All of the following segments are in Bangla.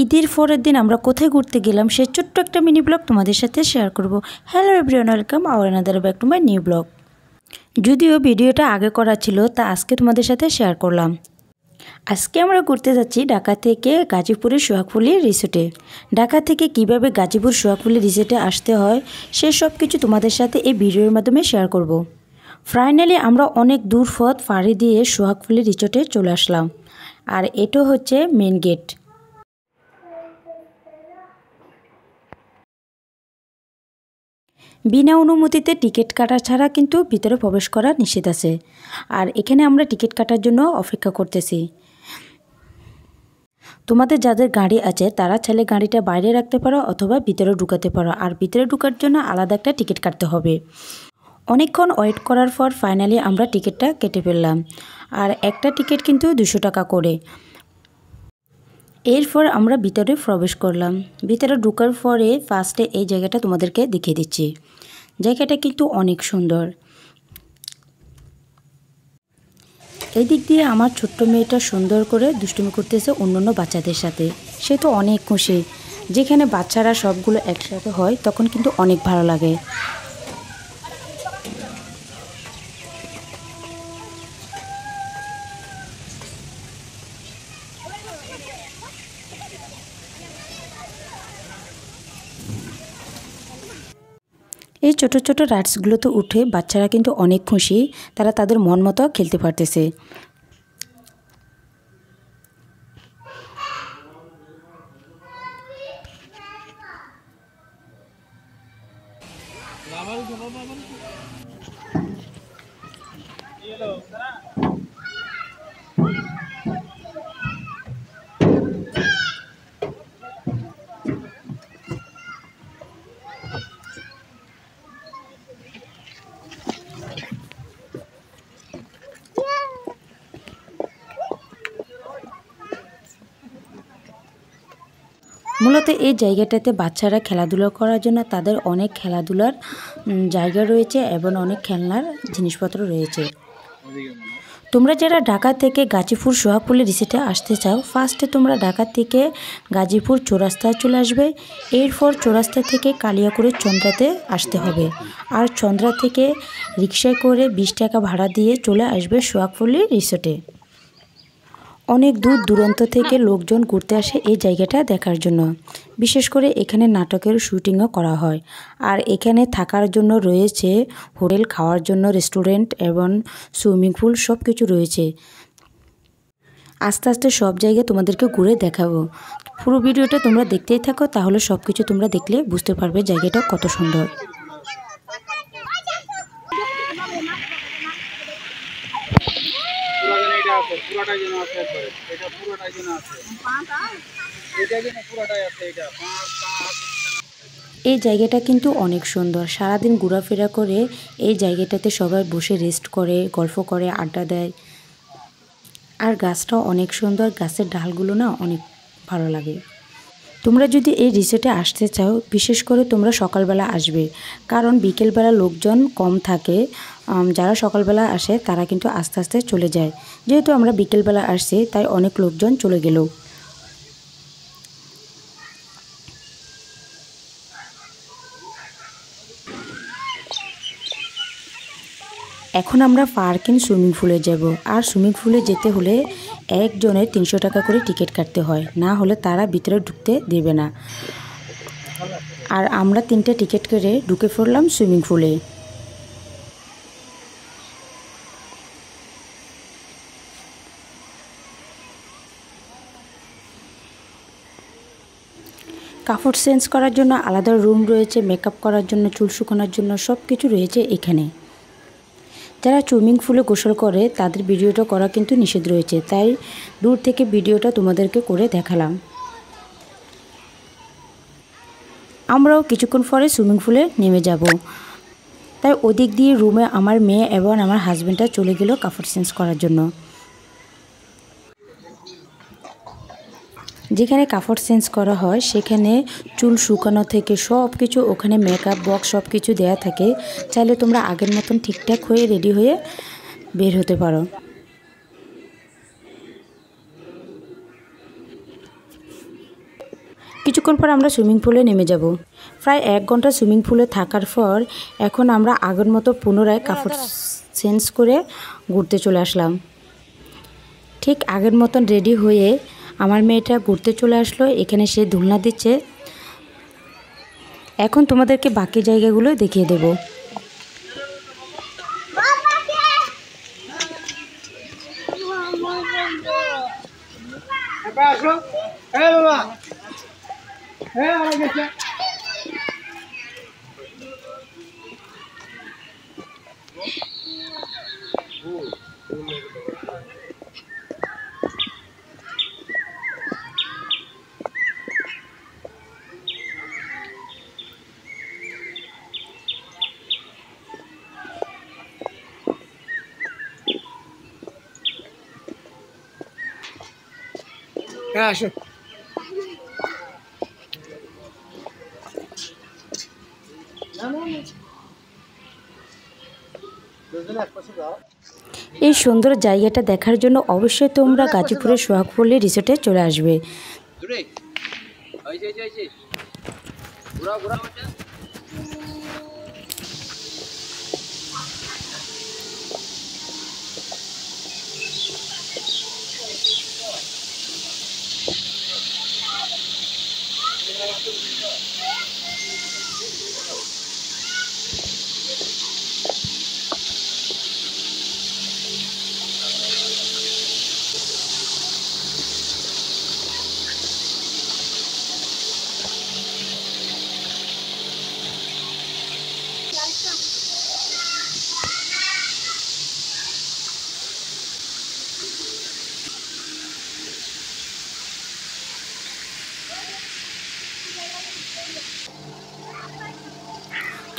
ঈদের পরের দিন আমরা কোথায় ঘুরতে গেলাম সেই ছোট্ট একটা মিনি ব্লগ তোমাদের সাথে শেয়ার করব। Hello everyone, welcome hour another back to my new blog. যদিও ভিডিওটা আগে করা ছিল, তা আজকে তোমাদের সাথে শেয়ার করলাম। আজকে আমরা ঘুরতে যাচ্ছি ঢাকা থেকে গাজীপুরের সোহাগফুলি রিসোর্টে। ঢাকা থেকে কিভাবে গাজীপুর সোহাগফুলি রিসোর্টে আসতে হয় সে সব কিছু তোমাদের সাথে এই ভিডিওর মাধ্যমে শেয়ার করব। ফাইনালি আমরা অনেক দূর পথ পাড়ি দিয়ে সোহাগফুলি রিসোর্টে চলে আসলাম, আর এটা হচ্ছে মেন গেট। বিনা অনুমতিতে টিকিট কাটা ছাড়া কিন্তু ভিতরে প্রবেশ করা নিষেধ আছে। আর এখানে আমরা টিকিট কাটার জন্য অপেক্ষা করতেছি। তোমাদের যাদের গাড়ি আছে তারা চাইলে গাড়িটা বাইরে রাখতে পারো অথবা ভিতরে ঢুকাতে পারো, আর ভিতরে ঢুকার জন্য আলাদা একটা টিকিট কাটতে হবে। অনেকক্ষণ ওয়েট করার পর ফাইনালি আমরা টিকিটটা কেটে ফেললাম, আর একটা টিকিট কিন্তু 200 টাকা করে। এরপর আমরা ভিতরে প্রবেশ করলাম। ভিতরে ঢোকার পরে ফার্স্টে এই জায়গাটা তোমাদেরকে দেখিয়ে দিচ্ছি। জায়গাটা কিন্তু অনেক সুন্দর। এই দিক দিয়ে আমার ছোট্ট মেয়েটা সুন্দর করে দুষ্টুমি করতেছে অন্যান্য বাচ্চাদের সাথে। সে তো অনেক খুশি। যেখানে বাচ্চারা সবগুলো একসাথে হয় তখন কিন্তু অনেক ভালো লাগে। এই ছোট ছোট রাইডসগুলোতে উঠে বাচ্চারা কিন্তু অনেক খুশি, তারা তাদের মন মতো খেলতে পারতেছে। মূলত এই জায়গাটাতে বাচ্চারা খেলাধুলা করার জন্য তাদের অনেক খেলাধুলার জায়গা রয়েছে এবং অনেক খেলনার জিনিসপত্র রয়েছে। তোমরা যারা ঢাকা থেকে গাজীপুর সোহাগফুলি রিসোর্টে আসতে চাও, ফার্স্টে তোমরা ঢাকা থেকে গাজীপুর চৌরাস্তায় চলে আসবে। এরপর চৌরাস্তা থেকে কালিয়াকৈর চন্দ্রাতে আসতে হবে, আর চন্দ্রা থেকে রিকশায় করে 20 টাকা ভাড়া দিয়ে চলে আসবে সোহাগফুলি রিসোর্টে। অনেক দূর দূরান্ত থেকে লোকজন ঘুরতে আসে এই জায়গাটা দেখার জন্য। বিশেষ করে এখানে নাটকের শুটিংও করা হয়। আর এখানে থাকার জন্য রয়েছে হোটেল, খাওয়ার জন্য রেস্টুরেন্ট এবং সুইমিং পুল, সব কিছু রয়েছে। আস্তে আস্তে সব জায়গায় তোমাদেরকে ঘুরে দেখাবো। পুরো ভিডিওটা তোমরা দেখতেই থাকো, তাহলে সব কিছু তোমরা দেখলে বুঝতে পারবে জায়গাটা কত সুন্দর। এই জায়গাটা কিন্তু অনেক সুন্দর। সারাদিন ঘোরাফেরা করে এই জায়গাটাতে সবাই বসে রেস্ট করে, গল্প করে, আড্ডা দেয়। আর গাছটাও অনেক সুন্দর, গাছের ডালগুলো না অনেক ভালো লাগে। তোমরা যদি এই রিসোর্টে আসতে চাও, বিশেষ করে তোমরা সকালবেলা আসবে, কারণ বিকেলবেলা লোকজন কম থাকে। যারা সকালবেলা আসে তারা কিন্তু আস্তে আস্তে চলে যায়। যেহেতু আমরা বিকেলবেলা আসছি তাই অনেক লোকজন চলে গেল। এখন আমরা পার্কিং সুইমিং পুলে যাব, আর সুইমিং পুলে যেতে হলে একজনের 300 টাকা করে টিকিট কাটতে হয়, না হলে তারা ভিতরে ঢুকতে দেবে না। আর আমরা 3টে টিকিট করে ঢুকে পড়লাম সুইমিং পুলে। কাপড় চেঞ্জ করার জন্য আলাদা রুম রয়েছে, মেকআপ করার জন্য, চুল শুকানোর জন্য সব কিছু রয়েছে এখানে। যারা সুইমিং পুলে গোসল করে তাদের ভিডিওটা করা কিন্তু নিষেধ রয়েছে, তাই দূর থেকে ভিডিওটা তোমাদেরকে করে দেখালাম। আমরাও কিছুক্ষণ পরে সুইমিং পুলে নেমে যাব, তাই ওদিক দিয়ে রুমে আমার মেয়ে এবং আমার হাজব্যান্ডটা চলে গেল কাপড় চেঞ্জ করার জন্য। যেখানে কাপড় চেঞ্জ করা হয় সেখানে চুল শুকানো থেকে সব কিছু, ওখানে মেকআপ বক্স সব কিছু দেওয়া থাকে। চাইলে তোমরা আগের মতন ঠিকঠাক হয়ে রেডি হয়ে বের হতে পারো। কিছুক্ষণ পর আমরা সুইমিং পুলে নেমে যাব। প্রায় 1 ঘন্টা সুইমিং পুলে থাকার পর এখন আমরা আগের মতো পুনরায় কাপড় চেঞ্জ করে ঘুরতে চলে আসলাম। ঠিক আগের মতন রেডি হয়ে আমার মেয়েটা ঘুরতে চলে আসলো। এখানে সে দোলনা দিচ্ছে। এখন তোমাদেরকে বাকি জায়গাগুলো দেখিয়ে দেব। আসো। এই সুন্দর জায়গাটা দেখার জন্য অবশ্যই তোমরা গাজীপুরের সোহাগপল্লী রিসোর্টে চলে আসবে।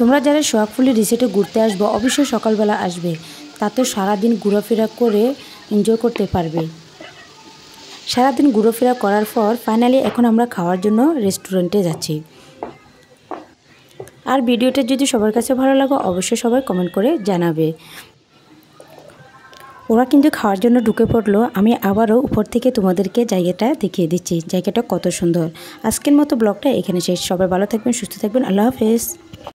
তোমরা যারা সোহাগপল্লী রিসোর্টে ঘুরতে আসবে অবশ্যই সকালবেলা আসবে, তাতে সারাদিন ঘোরাফেরা করে এনজয় করতে পারবে। সারাদিন ঘোরাফেরা করার পর ফাইনালি এখন আমরা খাওয়ার জন্য রেস্টুরেন্টে যাচ্ছি। আর ভিডিওটা যদি সবার কাছে ভালো লাগে অবশ্যই সবাই কমেন্ট করে জানাবে। ওরা কিন্তু খাওয়ার জন্য ঢুকে পড়লো। আমি আবারও উপর থেকে তোমাদেরকে জায়গাটা দেখিয়ে দিচ্ছি, জায়গাটা কত সুন্দর। আজকের মতো ব্লগটা এখানে শেষ। সবাই ভালো থাকবেন, সুস্থ থাকবেন। আল্লাহ হাফেজ।